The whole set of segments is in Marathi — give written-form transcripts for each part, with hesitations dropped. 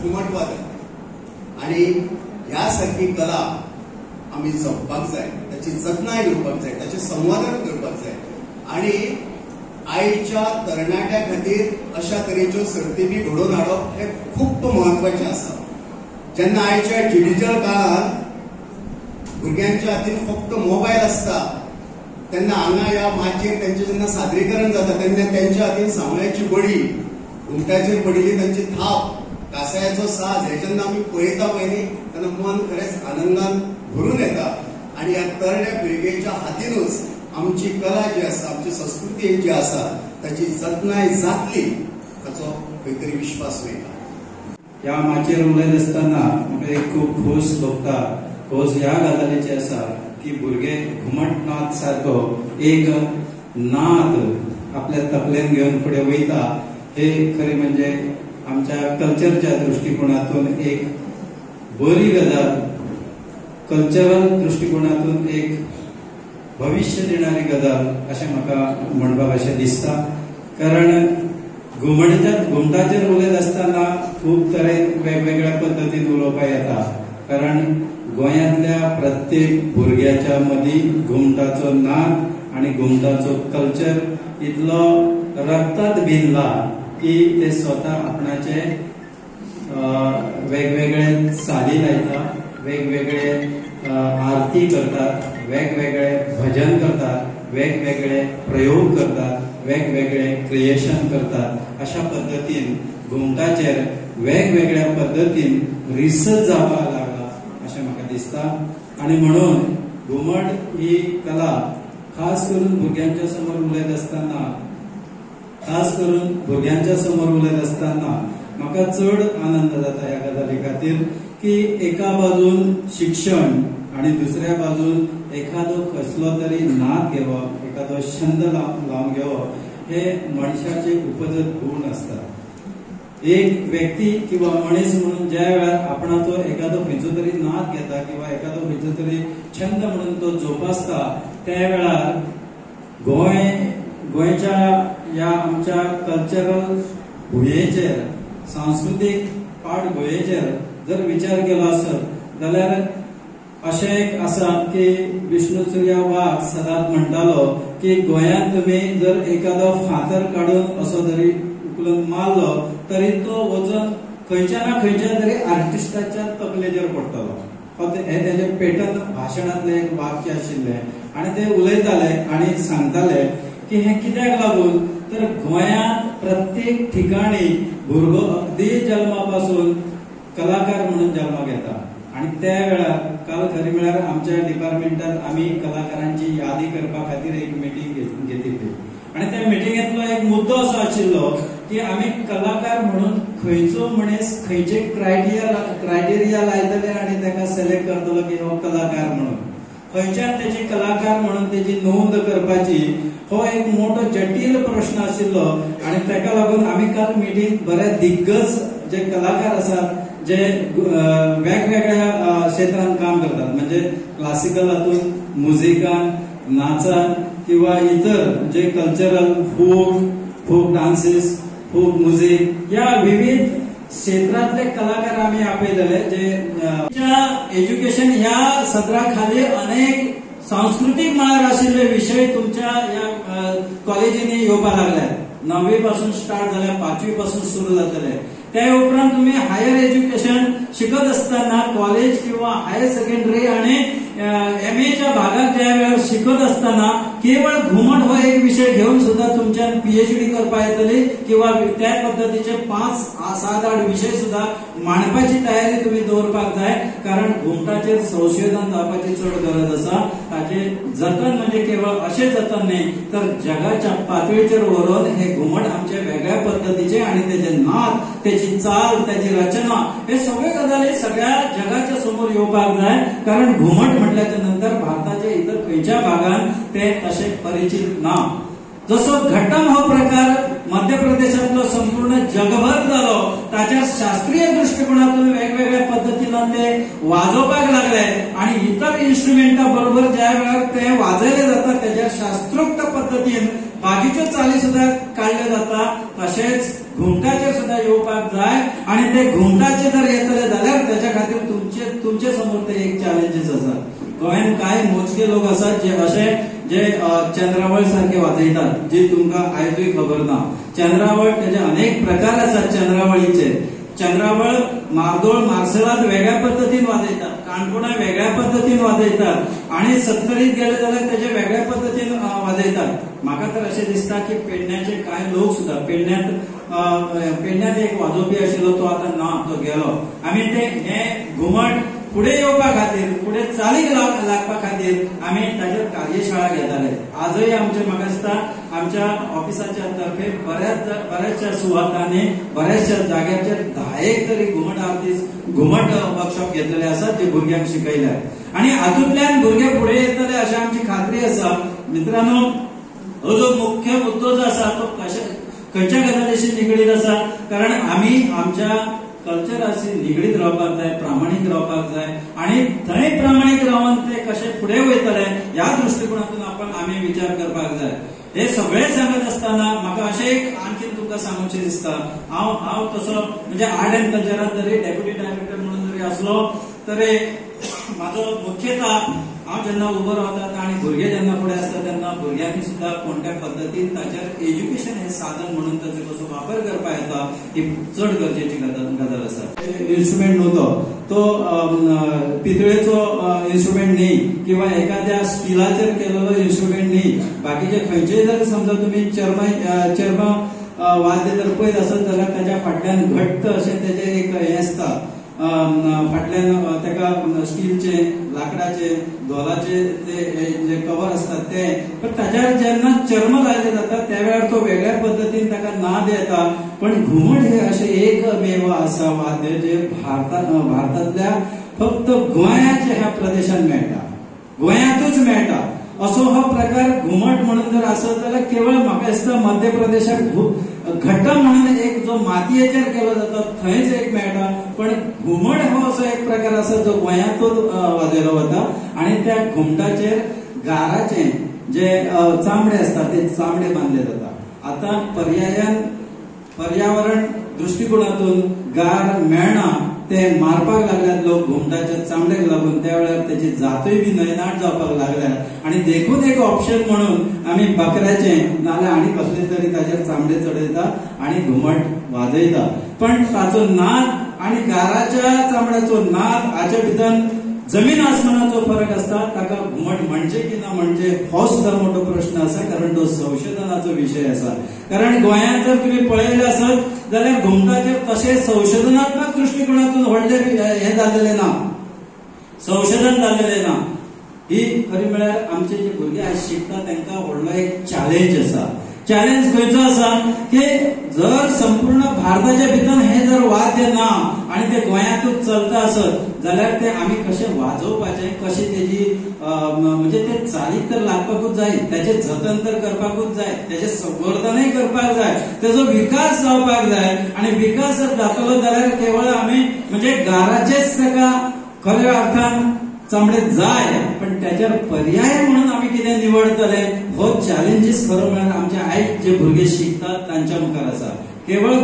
घुमट वादन आणि ह्यासारखी कला आम्ही जपपाक जाय, त्याची जतनाय घेवपाक जाय, त्याचे संवर्धन करपाक जाय आणि आयच्या तरणाट्या खातीर अशा तरेच्यो सर्ती बी घडोवन हाडप हे खूप महत्वाचें आसा. जेन्ना आयच्या डिजिटल काळात भुरग्यांच्या हातीन फक्त मोबायल आसता तेन्ना हांगा ह्या माचयेर तेंचें जेन्ना सादरीकरण जाता तेन्ना तेंच्या हातीन सावळ्याची बडी, घुमटाचेर पडिल्ली तांची थाप, कासायाचो साज हे जेन्ना आमी पळयता पळय न्ही तेन्ना मन खरेंच आनंदान भरून येता आणि ह्या तरण्या पिळगेच्या हातीनूच आमची कला जी आसा, आमची संस्कृती जी आसा ताची जतनाय जातली हाचो खंय तरी विश्वास मेळटा. ह्या माचयेर उलयत आसतना म्हाका एक खूब खोस भोगता. खोस ह्या गजालीची आसा की भुरगे घुमट नाद सारको एक नाद आपल्या तकलेन घेवन फुडें वयता हे खरें म्हणजे आमच्या कल्चरच्या दृष्टिकोनातून एक बरी गजाल, कल्चरल दृष्टिकोनातून एक भविष्य देणारी गजाल अशें म्हाका म्हणपाक अशें दिसता. कारण घुमटाचेर उलयत आसतना खूब तरेन वेगवेगळ्या पद्दतीन उलोवपाक येता. कारण गोंयांतल्या प्रत्येक भुरग्याच्या मदीं घुमटाचो नाद आणि घुमटाचो कल्चर इतलो रक्तांत भिनला की ते स्वता आपणाचे वेगवेगळे चाली लायता, वेगवेगळे आरती करतात, वेगवेगळे भजन करतात, वेगवेगळे प्रयोग करतात, वेगवेगळे क्रिएशन करतात. अशा पद्दतीन घुमटाचेर वेगवेगळ्या पद्दतीन रिसर्च जावपाक लागला अशें म्हाका दिसता. आणि म्हणून घुमट ही कला खास करून भुरग्यांच्या समोर उलयत आसतना म्हाका चड आनंद जाता ह्या गजाली खातीर की एका बाजून शिक्षण आणि दुसऱ्या बाजून एखादो कसलो तरी नाद घेवप, एखादो छंद लावन घेवप हे मनशाचे उपजत गुण असतात. एक व्यक्ती किंवा मनीस म्हणून ज्या वेळार आपणाचो एखादो खंयचो तरी नाद घेता किंवा एखादो खंयचो तरी छंद म्हणून तो जोपासता त्या वेळार गोंयच्या या आमच्या कल्चरल भुंयेचेर, सांस्कृतीक पाटभुंयेचेर जर विचार केलो आसत जाल्यार अशें एक आसा की विष्णुसुर्या वाघ सदांच म्हणटालो की गोंयांत तुमी जर एखादो फातर काडून असो जरी उखलून मारलो तरी तो वचून खंयच्या ना खंयच्या तरी आर्टिस्टाच्या तकलेचेर पडटलो. हे तेजे पेटर्न भाशणांतले एक वाक्य आशिल्ले आणि ते उलयताले आणि सांगताले की हे कित्याक लागून तर गोंयांत प्रत्येक ठिकाणी भुरगो अगदी जल्मापासून कलाकार म्हणून जल्माक येता. आणि त्या वेळार काल खरी म्हळ्यार आमच्या डिपार्टमेंटात आम्ही कलाकारांची यादी करपा खातीर एक मिटींग घेतिल्ली आणि त्या मिटींगेंतलो एक मुद्दो असो आशिल्लो की आम्ही कलाकार म्हणून खंयचो मनीस खंयचे क्रायटेरिया लायतले आणि ताका सिलेक्ट करतलो की हो कलाकार म्हणून, खंयच्यान तेजी कलाकार म्हणून तेजी नोंद करपाची हो एक मोठो जटील प्रश्न आशिल्लो. आणि ताका लागून आम्ही काल मिटींग बरे दिग्गज जे कलाकार आसात जे वेगवेगळ्या क्षेत्रांत काम करतात म्हणजे क्लासिकल हातून, म्युझिकान, नाचान किंवा इतर जे cultural folk dances, folk music या विविध क्षेत्रातले कलाकार आम्ही आपयलेले जे एज्युकेशन ह्या सत्राखाली अनेक सांस्कृतिक मळार आशिल्ले विषय तुमच्या या कॉलेजींनी येवपाक लागल्यात. 9वी पासून स्टार्ट जाल्या, 5वी पासून सुरू जातले. त्या उपरांत तुम्ही हायर एज्युकेशन शिकत असताना कॉलेज किंवा हायर सेकंडरी आणि MA भागात ज्या वेळेला शिकत असताना केवळ घुमट हो एक विषय घेऊन सुद्धा तुमच्या PhD करपा येतली किंवा त्या पद्धतीचे 5-7-8 विषय सुद्धा मांडपाची तयारी तुम्ही दवरपाक जाय. कारण घुमटाचेर संशोधन जावपाची चड गरज आसा. ताचे जतन म्हणजे केवळ असे जतन न्ही तर जगाच्या पातळीचेर व्हरून हे घुमट आमचे वेगळ्या पद्धतीचे आणि त्याचे नाद, त्याची चाल, त्याची रचना हे सगळे गजाली सगळ्या जगाच्या समोर येवपाक जाय. कारण घुमट म्हटल्याच्या नंतर भारताच्या इतर खंयच्या भागात ते असे परिचित ना. जसो घट्टम हो प्रकार मध्य प्रदेशातलो संपूर्ण जगभर जालो ताच्या शास्त्रीय दृष्टिकोनातून वेगवेगळ्या पद्धतीनं आसतना ते वाजोवपाक लागले आणि इतर इन्स्ट्रुमेंटा बरोबर ज्या वेळार ते वाजयले जाता त्याच्या शास्त्रोक्त पद्धतीन बाकीच्यो चाली सुद्धा काढले जाता तशेंच घुमटाचेर सुद्धा येवपाक जाय आणि ते घुमटाचे जर येतले जाल्यार त्याच्या खातीर तुमचे समोर ते एक चॅलेंजेस आसा. गोंयांत कांय मोजके लोक आसात जे असे जे चंद्रावळ सारखे वाजयतात जे तुमकां आयजूय खबर ना. चंद्रावळ त्याचे अनेक प्रकार आसात. चंद्रावळ मार्दोळ मार्सेलात वेगळ्या पद्धतीन वाजयतात, काणकोणा वेगळ्या पद्धतीन वाजयतात आणि सत्तरीत गेले जाल्यार त्याचे वेगळ्या पद्धतीन वाजयतात. म्हाका तर अशें दिसता की पेडण्याचे कांय लोक सुद्धा पेडण्यात एक वाजोवपी आशिल्लो तो आता ना, तो गेलो. आमी ते हे घुमट पुढे येवपा खातीर फुडें चालीक लागपा खातीर आमी ताचेर कार्यशाळा घेताले. आजय आमचे म्हाका दिसता आमच्या ऑफिसाच्या तर्फे बऱ्याचशा सुवातांनी बऱ्याचशा जाग्याचेर 10 तरी घुमट आर्टिस्ट घुमट वर्कशॉप घेतलेले आसात जे भुरग्यांक शिकयल्या आणि हातूंतल्यान भुरगे फुडें येतले अशी आमची खात्री आसा. मित्रांनो, हो जो मुख्य मुद्दो जो आसा तो खंयच्या गजालीशी निगडीत आसा, कारण आमी आमच्या कल्चराशी निगडीत रावपाक जाय, प्रामाणीक रावपाक जाय आणि थंय प्रामाणीक रावन ते कशे फुडें वयतले ह्या दृश्टिकोनातून आमी विचार करपाक जाय. हे सगळे सांगत असताना म्हाका अशें एक आणखीन तुमकां सांगूचें दिसता. हांव तसो म्हणजे आर्ट एंड कल्चरांत जरी डेप्युटी डायरेक्टर म्हणून जरी आसलो तरी म्हाजो मुख्यता हांव जेन्ना उबो रावता आणि भुरगे जेन्ना फुडें आसता तेन्ना भुरग्यांनी सुद्धा कोणत्या पद्दतीन ताचेर एज्युकेशन हे साधन म्हणून ताचो कसो वापर करपा येता ही चड गरजेची गजाल आसा. इन्स्ट्रुमेंट नव्हतो तो पितळेचो इन्स्ट्रुमेंट न्ही किंवा एखाद्या स्टिलाचेर केलेलो इन्स्ट्रुमेंट न्ही. बाकीचे खंयचेय जर समजा तुम्ही चर्म वाद्य जर पळयत आसत जाल्यार ताच्या फाटल्यान घट्ट अशें तेजें एक हें आसता. फाटल्यान तेका स्टीलचे, लाकडाचे, धोलाचे ते जे कवर असतात ते, पण ताच्यार जेन्ना चर्म लायले जाता त्या वेळार तो वेगळ्या पद्धतीन ताका नाद येता. पण घुमट हे अशें एकमेव आसा वाद्य जे भारतांतल्या फक्त गोंयाच्या ह्या प्रदेशांत मेळटा, गोंयांतूच मेळटा. असो हो प्रकार घुमट म्हणून जर आसत जाल्यार केवळ म्हाका दिसता मध्य प्रदेशात घट्टम म्हणून एक जो मातयेचेर केलो जाता थंयच एक मेळटा. पण घुमट हो असो एक प्रकार आसा जो गोंयांतूच वाजयलो वता आणि त्या घुमटाचेर गाराचे जे चामडे असतात ते चामडे बांधले जातात. आता पर्यावरण दृष्टिकोनातून गार मेळना ते मारपाक लागल्यात लोक घुमटाच्या चामड्याक लागून. त्या वेळार त्याची जातूय बी नयनाट जावपाक लागल्यात आणि देखून एक ऑप्शन म्हणून आमी बकऱ्याचे नाल्यार आनी कसले तरी ताचेर चामडे चडयता आणि घुमट वाजयता. पण ताचो नाद आणि गाराच्या चामड्याचो नाद हाचे भितर जमीन आसमानाचो फरक असता. ताका घुमट म्हणजे की ना म्हणजे हो सुद्धा मोठो प्रश्न आसा, कारण तो संशोधनाचो विषय आसा. कारण गोंयांत जर तुम्ही पळयले आसत जाल्यार घुमटाचेर तशें संशोधनात्मक दृष्टिकोनातून व्हडले हे जाल्लेले ना, संशोधन जाल्लेले ना. ही खरी म्हळ्यार आमचे जे भुरगे आज शिकतात तांकां व्हडलो एक चॅलेंज आसा. चॅलेंज खंयचो आसा की जर संपूर्ण भारताच्या भितर हे जर वाद्य ना आणि ते गोंयांतूच चलता आसत जाल्यार ते आमी कशें वाजोवपाचें, कशें तेजी म्हणजे ते चालीक तर लागपाकूच जाय, त्याचें जतन तर करपाकूच जाय, त्याचें संवर्धनय करपाक जाय, तेजो विकास जावपाक जाय. आणि विकास जर जातलो जाल्यार केवळ आमी म्हणजे गाराचेच ताका खऱ्या अर्थान चामडे जाय, पण त्याच्यावर पर्याय म्हणून आम्ही कितें निवडतले हो चॅलेंजीस खरो म्हळ्यार आमचे आयज जे भुरगे शिकतात तांच्या मुखार आसा. केवळ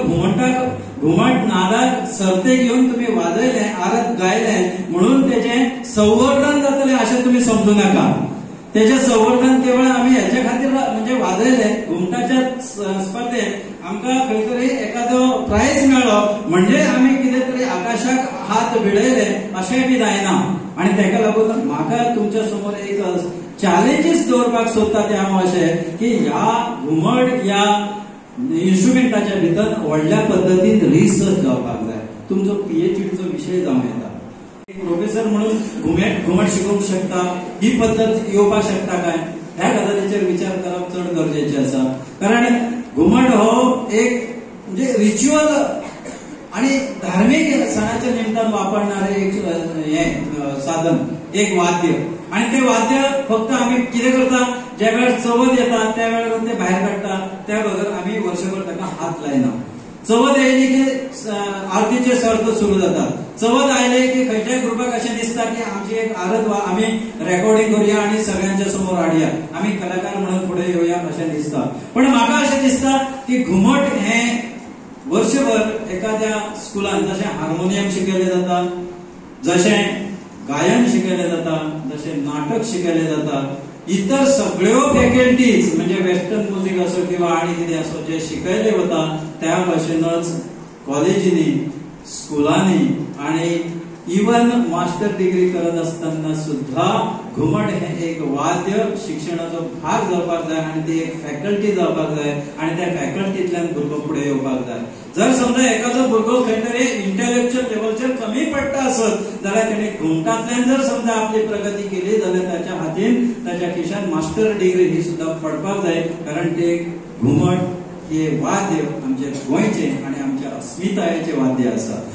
घुमट नादाक सर्ते घेवन तुम्ही वाजयले, आरत गायले म्हणून त्याचे संवर्धन जातले अशें तुम्ही समजू नका. त्याचे संवर्धन केवळ आम्ही ह्याच्या खातीर म्हणजे वाजयले. घुमटाच्या स्पर्धेत आमकां खंय तरी एखादो प्राइज मेळ्ळो म्हणजे आम्ही कितें तरी आकाशाक हात भिडयले अशेंय बी जायना. आणि ताका लागून म्हाका तुमच्या समोर एक चॅलेंजीस दवरपाक सोदता ते हांव अशें की ह्या घुमट ह्या इन्स्ट्रुमेंटाच्या भितर व्हडल्या पद्दतीन रिसर्च जावपाक जाय. तुमचो PhDचो विशय जावं येता. एक प्रोफेसर म्हणून घुमट शिकोवंक शकता, ही पद्दत येवपाक शकता काय, ह्या गजालीचेर विचार करप चड गरजेचें आसा. कारण घुमट हो एक म्हणजे रिच्युअल आणि धार्मिक सणाच्या निमतान वापरणारे एक साधन, एक वाद्य. आणि ते वाद्य फक्त आम्ही कितें करता, ज्या वेळार चवथ येता त्या वेळार ते भायर काडटा, त्या बगर आम्ही वर्षभर ताका हात लायना. चवथ येयली की आरतीचे सर्त सुरू जातात. चवथ आयले की खंयच्याय ग्रुपाक अशें दिसता की आमची एक आरत आमी रेकॉर्डिंग करूया आणि सगळ्यांच्या समोर हाडया, आमी कलाकार म्हणून फुडें येवया अशें दिसता. पण म्हाका अशें दिसता की घुमट हे वर्षभर एखाद्या स्कुलान जशें हार्मोनियम शिकयले जाता, जशें गायन शिकयले जाता, जशें नाटक शिकयले जाता, इतर सगळ्यो फॅकल्टीज म्हणजे वेस्टर्न म्युझिक असो किंवा आणि कितें असो जे शिकयले वता त्या भाशेनच कॉलेजींनी, स्कुलांनी आणि इवन मास्टर डिग्री करत असताना सुद्धा घुमट हे एक वाद्य शिक्षणाचो भाग जावपाक जाय आणि ती एक फॅकल्टी जावपाक जाय आणि त्या फॅकल्टींतल्यान भुरगो फुडें येवपाक जाय. जर समजा एखादो भुरगो खंय तरी इंटेलेक्च्युअल लेवलचेर कमी पडटा आसत जाल्यार तेणे घुमटांतल्यान जर समजा आपली प्रगती केली जाल्यार ताच्या हातीन ताच्या खिशान मास्टर डिग्री ही सुद्धा पडपाक जाय. कारण ते घुमट हे वाद्य आमचे गोंयचे आणि आमच्या अस्मितायेचे वाद्य आसा.